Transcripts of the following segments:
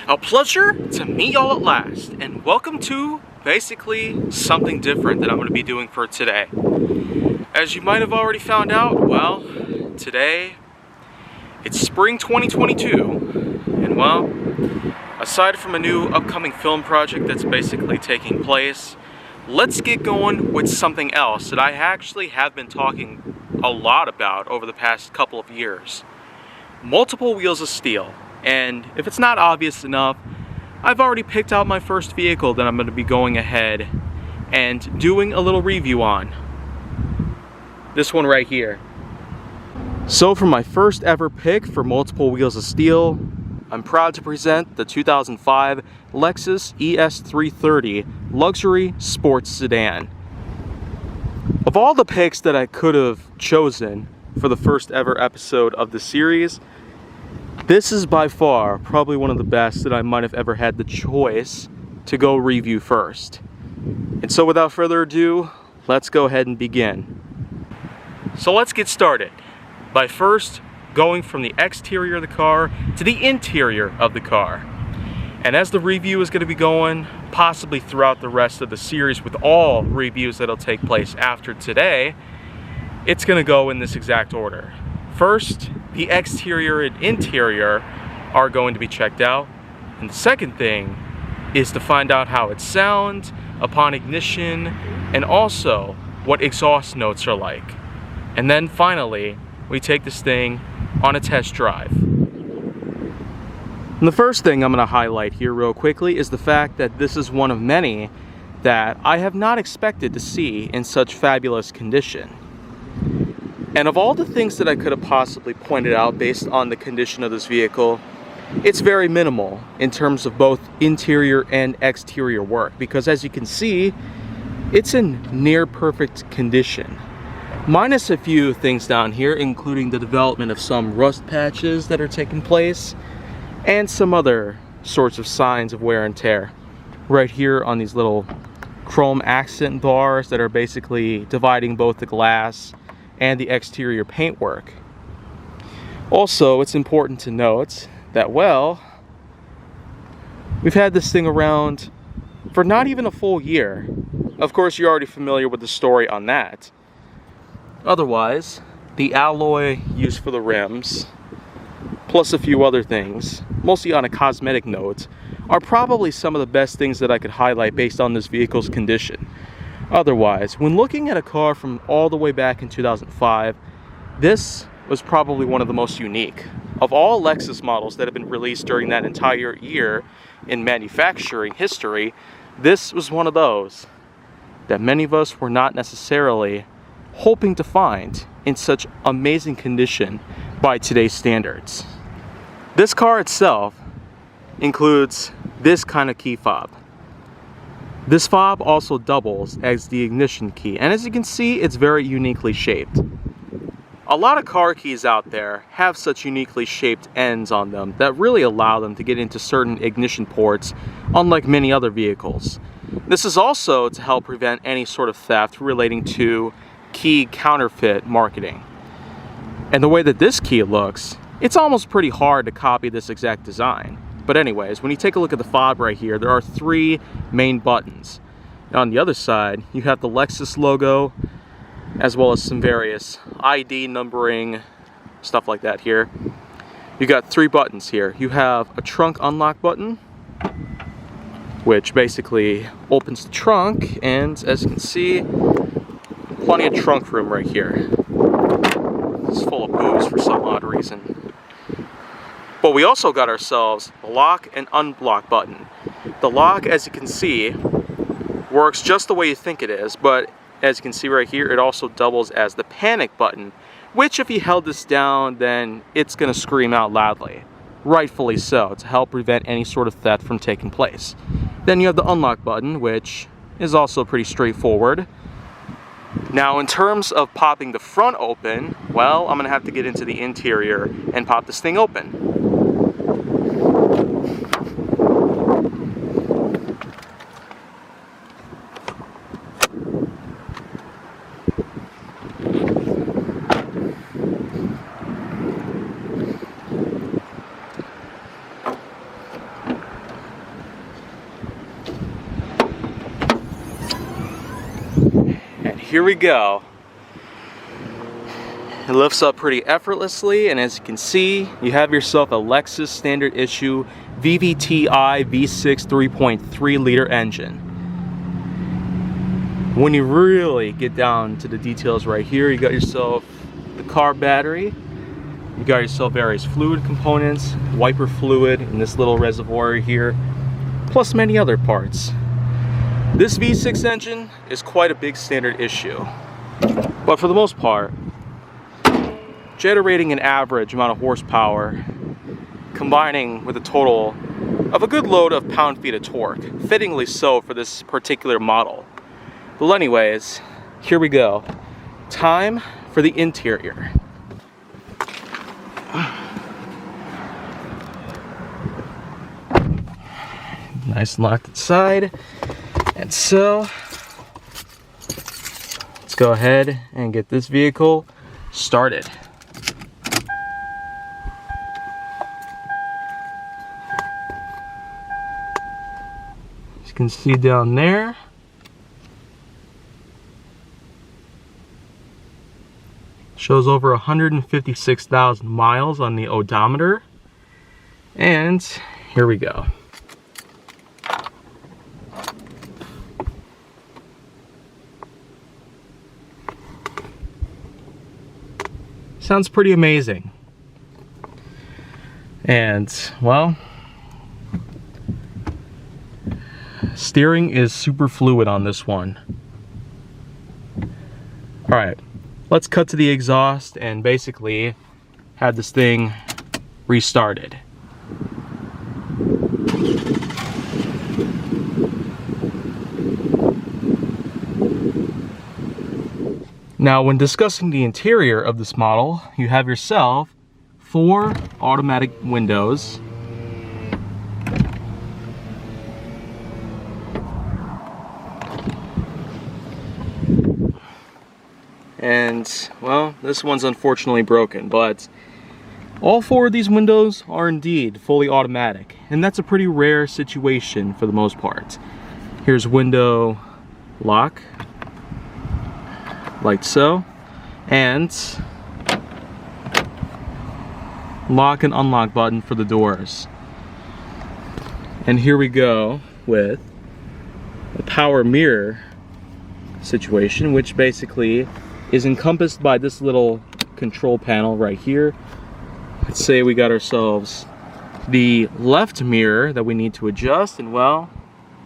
A pleasure to meet y'all at last, and welcome to basically something different that I'm going to be doing for today. As you might have already found out, well, today it's spring 2022, and well, aside from a new upcoming film project that's basically taking place, let's get going with something else that I actually have been talking a lot about over the past couple of years. Multiple wheels of steel. And if it's not obvious enough, I've already picked out my first vehicle that I'm going to be going ahead and doing a little review on. This one right here. So for my first ever pick for multiple wheels of steel, I'm proud to present the 2005 Lexus ES330 luxury sports sedan. Of all the picks that I could have chosen for the first ever episode of the series, this is by far probably one of the best that I might have ever had the choice to go review first. And so without further ado, let's go ahead and begin. So let's get started by first going from the exterior of the car to the interior of the car. And as the review is going to be going, possibly throughout the rest of the series with all reviews that'll take place after today, it's going to go in this exact order. First, the exterior and interior are going to be checked out. And the second thing is to find out how it sounds upon ignition and also what exhaust notes are like. And then finally, we take this thing on a test drive. And the first thing I'm going to highlight here real quickly is the fact that this is one of many that I have not expected to see in such fabulous condition. And of all the things that I could have possibly pointed out based on the condition of this vehicle, it's very minimal in terms of both interior and exterior work, because as you can see, it's in near perfect condition. Minus a few things down here, including the development of some rust patches that are taking place, and some other sorts of signs of wear and tear. Right here on these little chrome accent bars that are basically dividing both the glass and the exterior paintwork. Also, it's important to note that, well, we've had this thing around for not even a full year. Of course, you're already familiar with the story on that. Otherwise, the alloy used for the rims, plus a few other things, mostly on a cosmetic note, are probably some of the best things that I could highlight based on this vehicle's condition. Otherwise, when looking at a car from all the way back in 2005, this was probably one of the most unique. Of all Lexus models that have been released during that entire year in manufacturing history, this was one of those that many of us were not necessarily hoping to find in such amazing condition by today's standards. This car itself includes this kind of key fob. This fob also doubles as the ignition key, and as you can see, it's very uniquely shaped. A lot of car keys out there have such uniquely shaped ends on them that really allow them to get into certain ignition ports, unlike many other vehicles. This is also to help prevent any sort of theft relating to key counterfeit marketing. And the way that this key looks, it's almost pretty hard to copy this exact design. But anyways, when you take a look at the fob right here, there are three main buttons. Now on the other side, you have the Lexus logo, as well as some various ID numbering, stuff like that here. You got three buttons here. You have a trunk unlock button, which basically opens the trunk, and as you can see, plenty of trunk room right here. It's full of booze for some odd reason. But we also got ourselves the lock and unblock button. The lock, as you can see, works just the way you think it is, but as you can see right here, it also doubles as the panic button, which if you held this down, then it's going to scream out loudly. Rightfully so, to help prevent any sort of theft from taking place. Then you have the unlock button, which is also pretty straightforward. Now in terms of popping the front open, well, I'm going to have to get into the interior and pop this thing open. here we go. It lifts up pretty effortlessly, and as you can see, you have yourself a Lexus standard issue VVTi V6 3.3 liter engine. When you really get down to the details right here, you got yourself the car battery, you got yourself various fluid components, wiper fluid in this little reservoir here, plus many other parts. This V6 engine is quite a big standard issue, but for the most part, generating an average amount of horsepower, combining with a total of a good load of pound-feet of torque, fittingly so for this particular model. Well, anyways, here we go. Time for the interior. Nice and locked inside. And so, let's go ahead and get this vehicle started. As you can see down there, shows over 156,000 miles on the odometer. And here we go. Sounds pretty amazing. And, well, steering is super fluid on this one. Alright, let's cut to the exhaust and basically have this thing restarted. Now, when discussing the interior of this model, you have yourself 4 automatic windows, and, well, this one's unfortunately broken, but all 4 of these windows are indeed fully automatic, and that's a pretty rare situation for the most part. Here's window lock, like so, and lock and unlock button for the doors. And here we go with a power mirror situation, which basically is encompassed by this little control panel right here. Let's say we got ourselves the left mirror that we need to adjust, and well,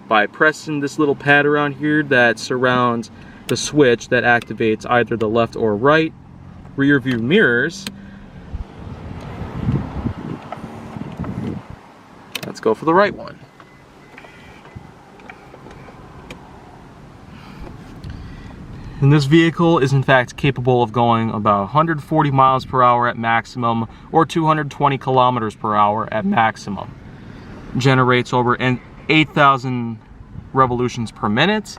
by pressing this little pad around here that surrounds the switch that activates either the left or right rear view mirrors. Let's go for the right one. And this vehicle is in fact capable of going about 140 miles per hour at maximum, or 220 kilometers per hour at maximum. Generates over 8,000 revolutions per minute.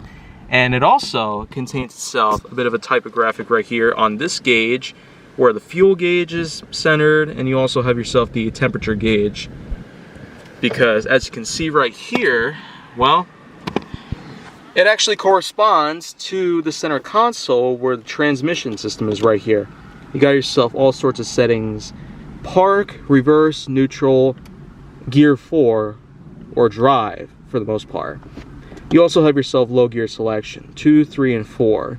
And it also contains itself a bit of a typographic right here on this gauge where the fuel gauge is centered, and you also have yourself the temperature gauge, because as you can see right here, well, it actually corresponds to the center console where the transmission system is right here. You got yourself all sorts of settings: park, reverse, neutral, gear 4, or drive for the most part. You also have yourself low gear selection, 2, 3, and 4.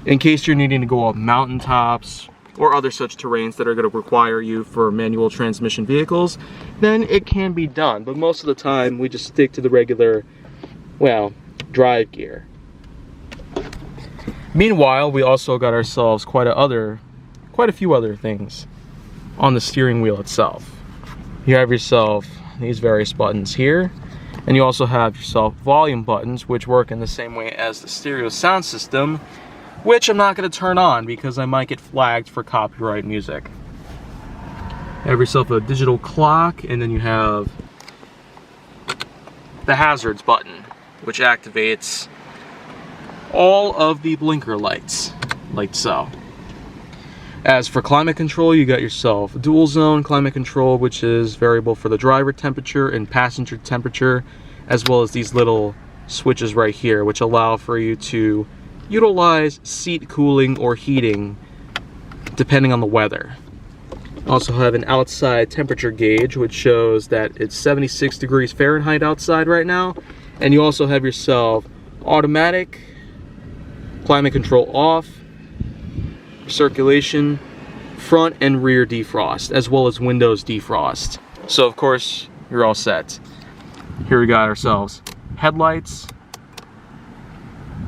In case you're needing to go up mountaintops or other such terrains that are going to require you for manual transmission vehicles, then it can be done. But most of the time, we just stick to the regular, well, drive gear. Meanwhile, we also got ourselves quite a few other things on the steering wheel itself. You have yourself these various buttons here. And you also have yourself volume buttons, which work in the same way as the stereo sound system, which I'm not going to turn on because I might get flagged for copyright music. You have yourself a digital clock, and then you have the hazards button, which activates all of the blinker lights, like so. As for climate control, you got yourself dual zone climate control, which is variable for the driver temperature and passenger temperature, as well as these little switches right here, which allow for you to utilize seat cooling or heating depending on the weather. Also have an outside temperature gauge which shows that it's 76 degrees Fahrenheit outside right now. And you also have yourself automatic, climate control off, circulation, front and rear defrost, as well as windows defrost. So of course, you're all set. Here we got ourselves headlights,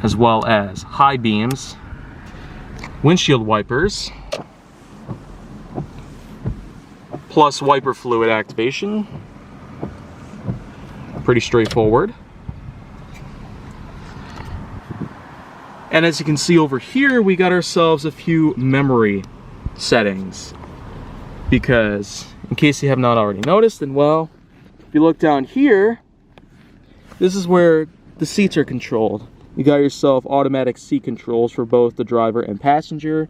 as well as high beams, windshield wipers, plus wiper fluid activation. Pretty straightforward. And as you can see over here, we got ourselves a few memory settings. Because, in case you have not already noticed, then well, if you look down here, this is where the seats are controlled. You got yourself automatic seat controls for both the driver and passenger,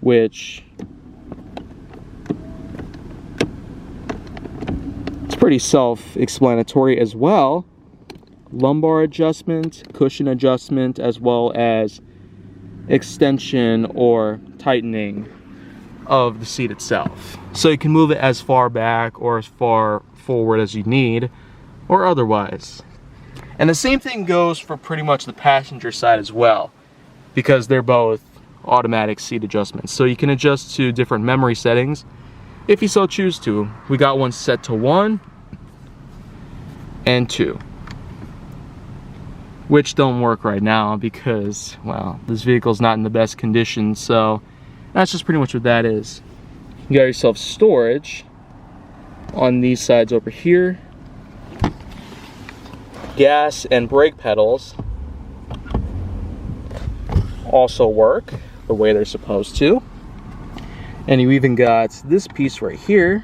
which it's pretty self-explanatory as well. Lumbar adjustment, cushion adjustment, as well as extension or tightening of the seat itself. So you can move it as far back or as far forward as you need, or otherwise. And the same thing goes for pretty much the passenger side as well, because they're both automatic seat adjustments. So you can adjust to different memory settings if you so choose to. We got one set to 1 and 2. Which don't work right now because, well, this vehicle's not in the best condition, so that's just pretty much what that is. You got yourself storage on these sides over here. Gas and brake pedals also work the way they're supposed to. And you even got this piece right here,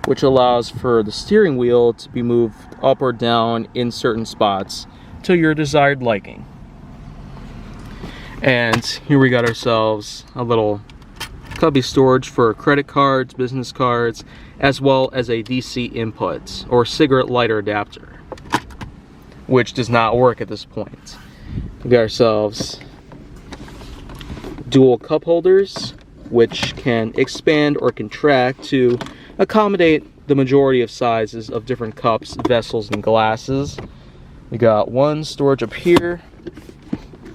which allows for the steering wheel to be moved up or down in certain spots to your desired liking. And here we got ourselves a little cubby storage for credit cards, business cards, as well as a DC input or cigarette lighter adapter, which does not work at this point. We got ourselves dual cup holders, which can expand or contract to accommodate the majority of sizes of different cups, vessels, and glasses. We got one storage up here,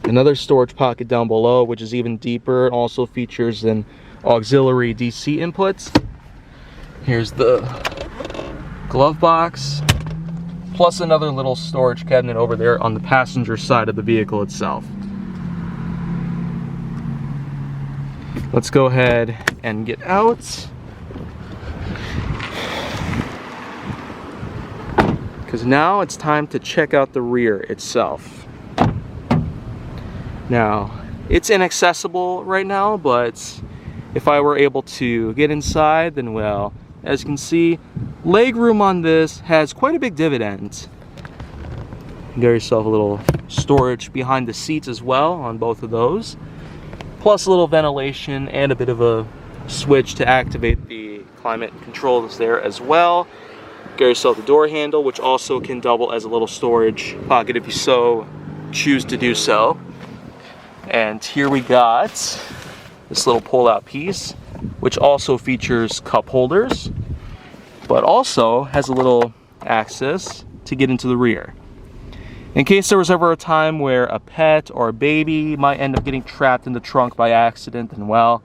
another storage pocket down below, which is even deeper. It also features an auxiliary DC input. Here's the glove box, plus another little storage cabinet over there on the passenger side of the vehicle itself. Let's go ahead and get out, because now it's time to check out the rear itself. Now, it's inaccessible right now, but if I were able to get inside, then well, as you can see, leg room on this has quite a big dividend. You got yourself a little storage behind the seats as well on both of those, plus a little ventilation and a bit of a switch to activate the climate controls there as well. Get yourself the door handle, which also can double as a little storage pocket if you so choose to do so. And here we got this little pull-out piece, which also features cup holders, but also has a little access to get into the rear. In case there was ever a time where a pet or a baby might end up getting trapped in the trunk by accident, then well,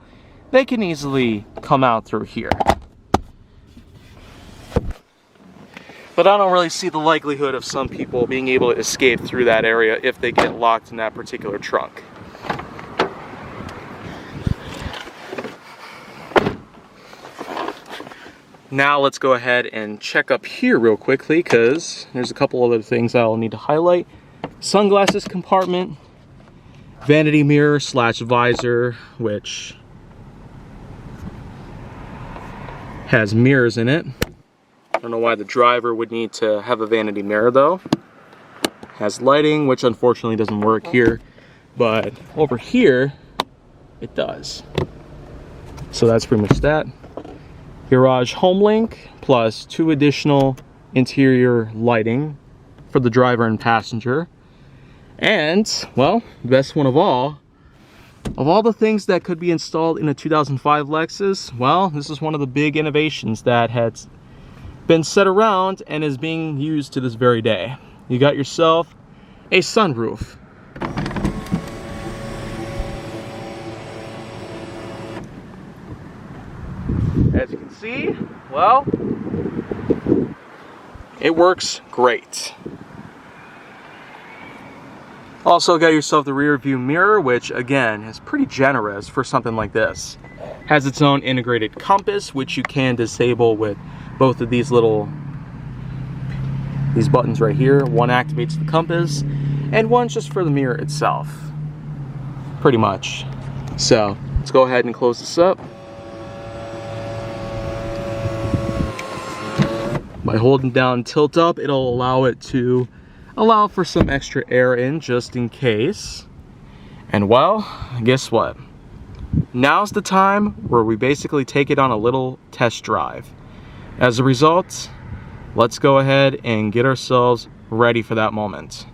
they can easily come out through here. But I don't really see the likelihood of some people being able to escape through that area if they get locked in that particular trunk. Now let's go ahead and check up here real quickly, because there's a couple other things I'll need to highlight. Sunglasses compartment, vanity mirror / visor, which has mirrors in it. I don't know why the driver would need to have a vanity mirror though. Has lighting, which unfortunately doesn't work here, but over here it does. So that's pretty much that. Garage home link plus 2 additional interior lighting for the driver and passenger. And, well, best one of all the things that could be installed in a 2005 Lexus, well, this is one of the big innovations that has been set around and is being used to this very day. You got yourself a sunroof. As you can see, well, it works great. Also got yourself the rear view mirror, which again is pretty generous for something like this. Has its own integrated compass, which you can disable with both of these buttons right here. One activates the compass and one's just for the mirror itself, pretty much. So let's go ahead and close this up. By holding down tilt up, it'll allow it to allow for some extra air in just in case. And well, guess what? Now's the time where we basically take it on a little test drive. As a result, let's go ahead and get ourselves ready for that moment.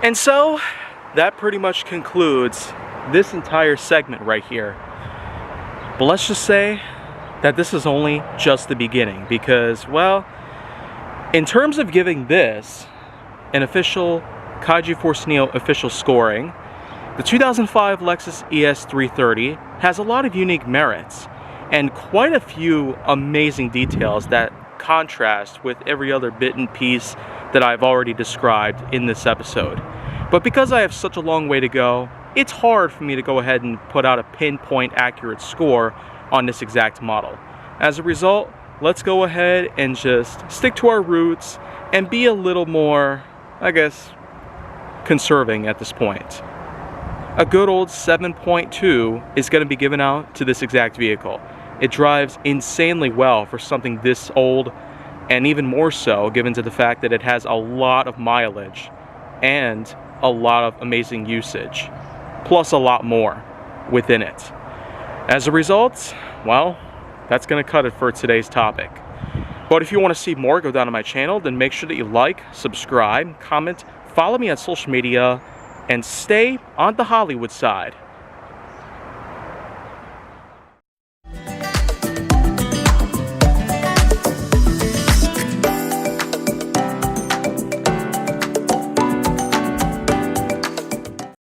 And so that pretty much concludes this entire segment right here. But let's just say that this is only just the beginning, because, well, in terms of giving this an official Kaiju Force Neo official scoring, the 2005 Lexus ES330 has a lot of unique merits and quite a few amazing details that contrast with every other bit and piece that I've already described in this episode. But because I have such a long way to go, it's hard for me to go ahead and put out a pinpoint accurate score on this exact model. As a result, let's go ahead and just stick to our roots and be a little more, I guess, conserving at this point. A good old 7.2 is going to be given out to this exact vehicle. It drives insanely well for something this old, and even more so given to the fact that it has a lot of mileage and a lot of amazing usage, plus a lot more within it. As a result, well, that's going to cut it for today's topic. But if you want to see more go down on my channel, then make sure that you like, subscribe, comment, follow me on social media, and stay on the Hollywood side.